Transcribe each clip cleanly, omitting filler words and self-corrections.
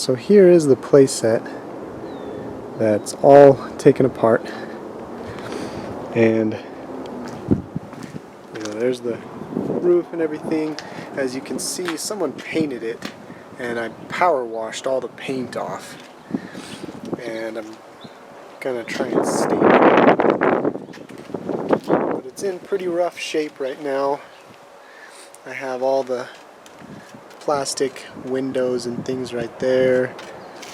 So here is the playset that's all taken apart, and there's the roof and everything. As you can see, someone painted it, and I power washed all the paint off, and I'm gonna try and stain it, but it's in pretty rough shape right now. I have all the plastic windows and things right there.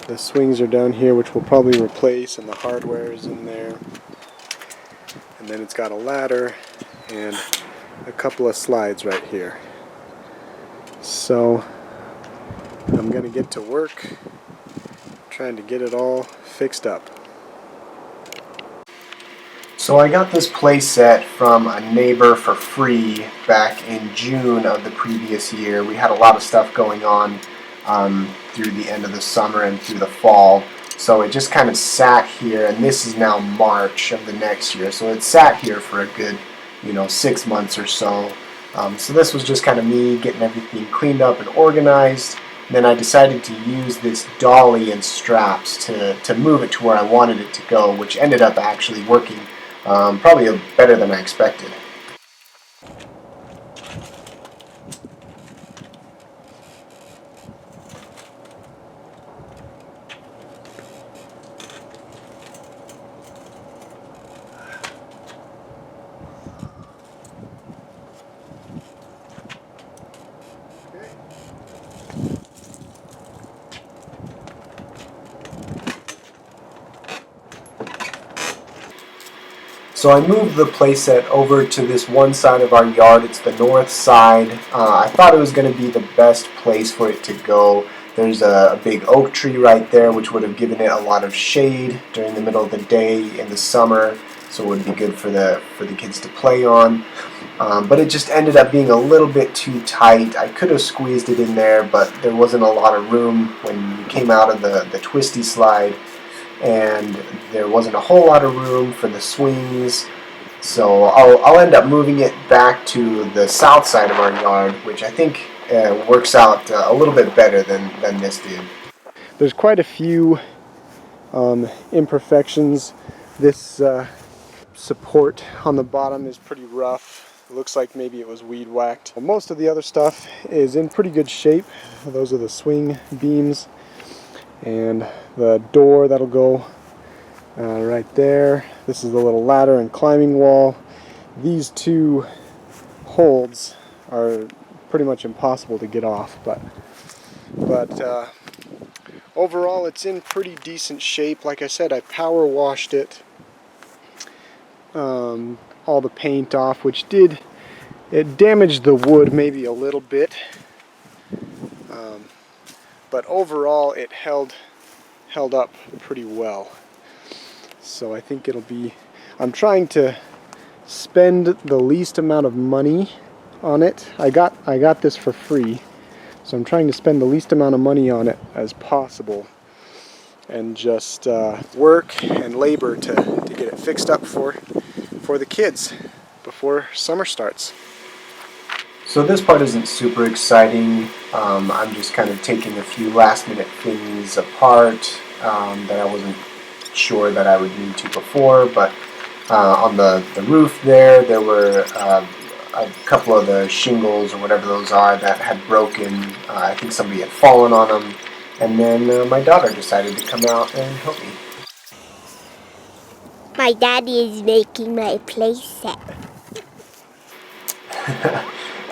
The swings are down here, which we'll probably replace, and the hardware is in there. And then it's got a ladder and a couple of slides right here. So I'm gonna get to work trying to get it all fixed up. So I got this playset from a neighbor for free back in June of the previous year. We had a lot of stuff going on through the end of the summer and through the fall. So it just kind of sat here, and this is now March of the next year. So it sat here for a good, 6 months or so. So this was just kind of me getting everything cleaned up and organized. And then I decided to use this dolly and straps to move it to where I wanted it to go, which ended up actually working probably better than I expected. So I moved the playset over to this one side of our yard. It's the north side. I thought it was going to be the best place for it to go. There's a big oak tree right there, which would have given it a lot of shade during the middle of the day in the summer, so it would be good for the kids to play on. But it just ended up being a little bit too tight. I could have squeezed it in there, but there wasn't a lot of room when you came out of the twisty slide, and there wasn't a whole lot of room for the swings. So I'll end up moving it back to the south side of our yard, which I think works out a little bit better than this did. There's quite a few imperfections. This support on the bottom is pretty rough. It looks like maybe it was weed whacked. Most of the other stuff is in pretty good shape. Those are the swing beams, and the door that'll go right there. This is the little ladder and climbing wall. These two holds are pretty much impossible to get off, but overall it's in pretty decent shape. Like I said, I power washed it, all the paint off, which it damaged the wood maybe a little bit, but overall it held up pretty well. So I think it'll be, I'm trying to spend the least amount of money on it. I got this for free, so I'm trying to spend the least amount of money on it as possible, and just work and labor to get it fixed up for the kids before summer starts. So this part isn't super exciting. I'm just kind of taking a few last minute things apart that I wasn't sure that I would need to before, but on the roof there were a couple of the shingles or whatever those are that had broken. I think somebody had fallen on them, and then my daughter decided to come out and help me. My daddy is making my playset.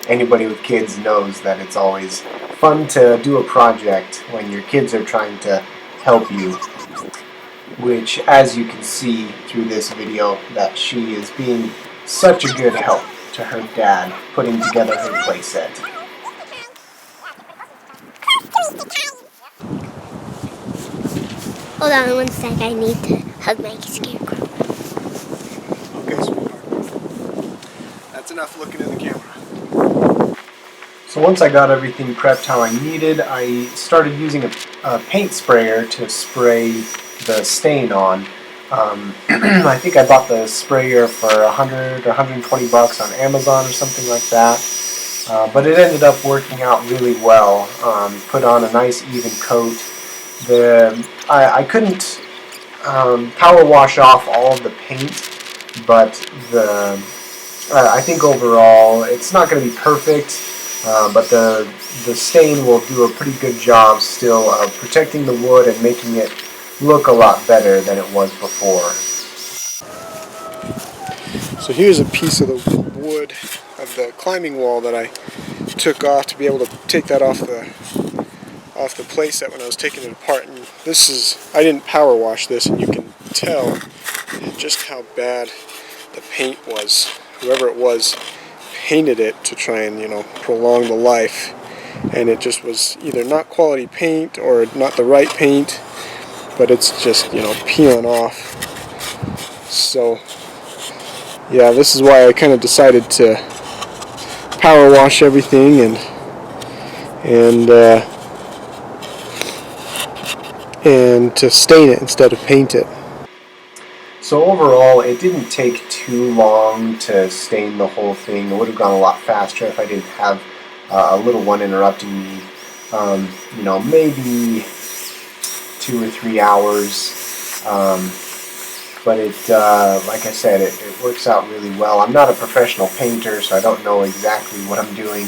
Anybody with kids knows that it's always fun to do a project when your kids are trying to help you, which, as you can see through this video, that she is being such a good help to her dad putting together her playset. Hold on one sec, I need to hug my scarecrow. Okay, sweetheart. That's enough looking in the camera. So once I got everything prepped how I needed, I started using a paint sprayer to spray the stain on. I think I bought the sprayer for $100 or $120 on Amazon or something like that. But it ended up working out really well. Put on a nice even coat, I couldn't power wash off all of the paint, but I think overall it's not going to be perfect, but the stain will do a pretty good job still of protecting the wood and making it look a lot better than it was before. So here's a piece of the wood of the climbing wall that I took off to be able to take that off the playset when I was taking it apart. And this is, I didn't power wash this, and you can tell just how bad the paint was. Whoever it was painted it to try and, prolong the life, and it just was either not quality paint or not the right paint, but it's just, peeling off. So yeah, this is why I kind of decided to power wash everything and and to stain it instead of paint it. So overall, it didn't take too long to stain the whole thing. It would have gone a lot faster if I didn't have a little one interrupting me. Maybe 2 or 3 hours. But like I said, it works out really well. I'm not a professional painter, so I don't know exactly what I'm doing.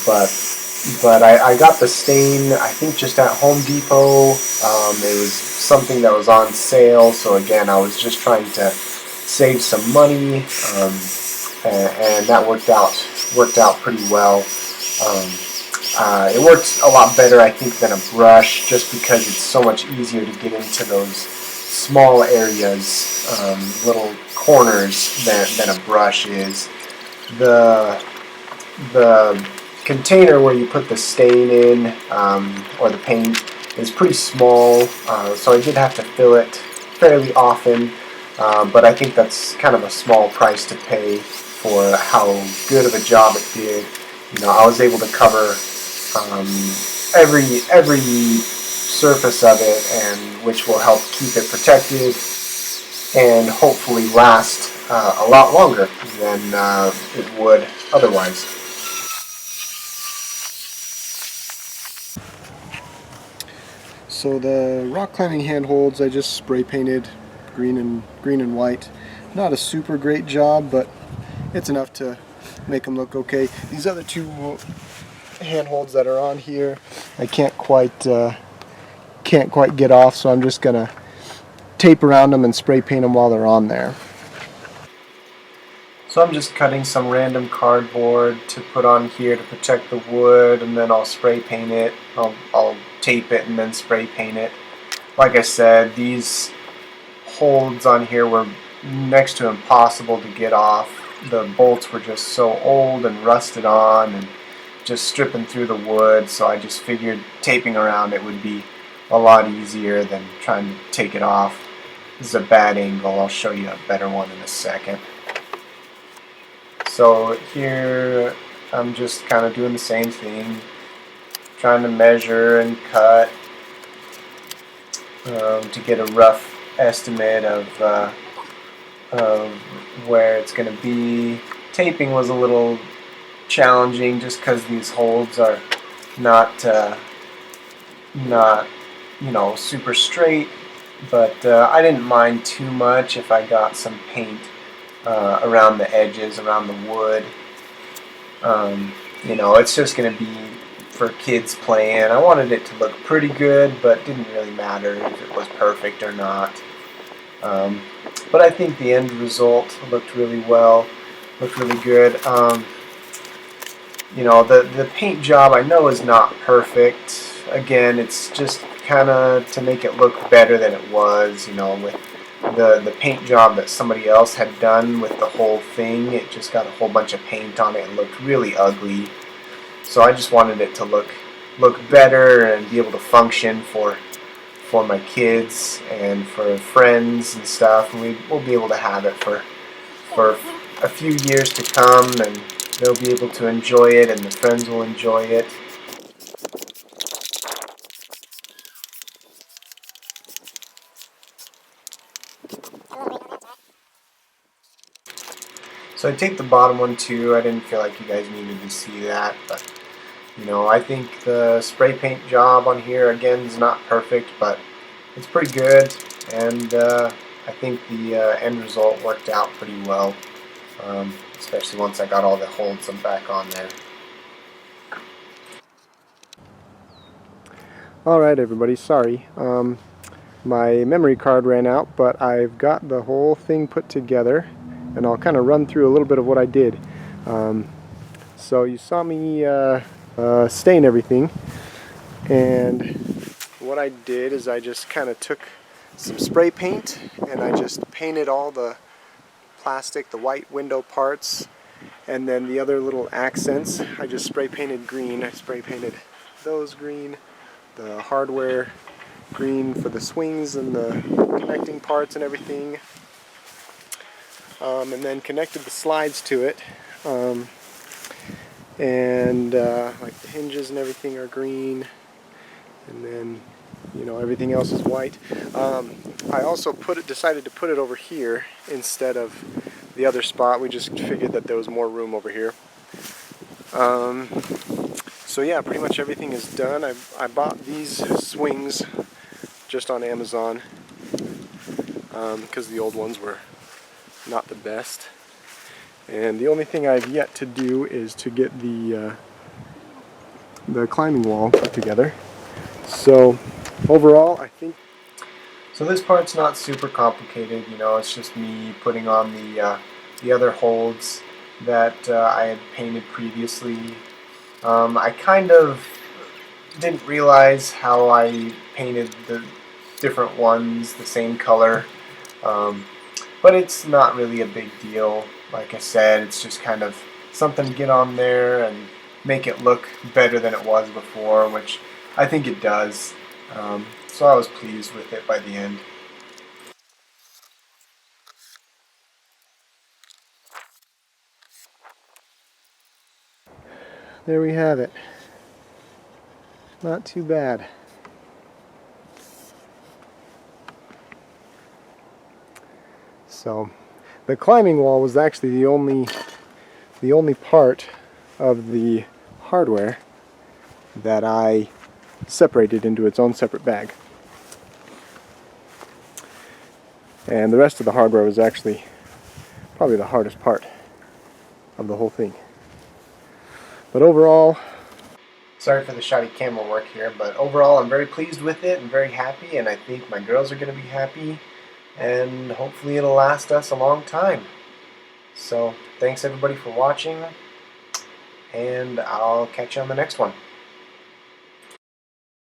But I got the stain, I think, just at Home Depot. It was something that was on sale, so again, I was just trying to save some money, and that worked out pretty well. It works a lot better, I think, than a brush, just because it's so much easier to get into those small areas, little corners, than a brush is. The container where you put the stain in, or the paint, is pretty small, so I did have to fill it fairly often, but I think that's kind of a small price to pay for how good of a job it did. I was able to cover every surface of it, and which will help keep it protected and hopefully last a lot longer than it would otherwise. So the rock climbing handholds I just spray painted green and white. Not a super great job, but it's enough to make them look okay. These other two handholds that are on here, I can't quite get off, so I'm just gonna tape around them and spray paint them while they're on there. So I'm just cutting some random cardboard to put on here to protect the wood, and then I'll spray paint it. I'll tape it and then spray paint it. Like I said, these holds on here were next to impossible to get off. The bolts were just so old and rusted on and just stripping through the wood, so I just figured taping around it would be a lot easier than trying to take it off. This is a bad angle. I'll show you a better one in a second. So here I'm just kind of doing the same thing, trying to measure and cut to get a rough estimate of where it's going to be. Taping was a little challenging just because these holds are not super straight, but I didn't mind too much if I got some paint around the edges, around the wood. It's just going to be for kids playing. I wanted it to look pretty good, but didn't really matter if it was perfect or not. But I think the end result looked really well, looked really good. The paint job I know is not perfect. Again, it's just kind of to make it look better than it was, with the paint job that somebody else had done with the whole thing. It just got a whole bunch of paint on it and looked really ugly. So I just wanted it to look better and be able to function for my kids and for friends and stuff. And we'll be able to have it for a few years to come, and they'll be able to enjoy it, and the friends will enjoy it. So I taped the bottom one too. I didn't feel like you guys needed to see that, but You know, I think the spray paint job on here again is not perfect, but it's pretty good, and I think the end result worked out pretty well, especially once I got all the holds back on there. Alright everybody, sorry. My memory card ran out, but I've got the whole thing put together, and I'll kind of run through a little bit of what I did. So you saw me stain everything, and what I did is I just kind of took some spray paint and I just painted all the plastic, the white window parts, and then the other little accents I just spray painted green. I spray painted those green, the hardware green for the swings and the connecting parts and everything, and then connected the slides to it, and like the hinges and everything are green, and then you know everything else is white. I also decided to put it over here instead of the other spot. We just figured that there was more room over here. So yeah, pretty much everything is done. I bought these swings just on Amazon because the old ones were not the best. And the only thing I've yet to do is to get the climbing wall put together. So overall, I think so. This part's not super complicated. You know, it's just me putting on the other holds that I had painted previously. I kind of didn't realize how I painted the different ones the same color, but it's not really a big deal. Like I said, it's just kind of something to get on there and make it look better than it was before, which I think it does. So I was pleased with it by the end. There we have it. Not too bad. So the climbing wall was actually the only part of the hardware that I separated into its own separate bag. And the rest of the hardware was actually probably the hardest part of the whole thing. But overall, sorry for the shoddy camera work here, but overall I'm very pleased with it and very happy, and I think my girls are going to be happy, and hopefully it'll last us a long time. So thanks everybody for watching, and I'll catch you on the next one.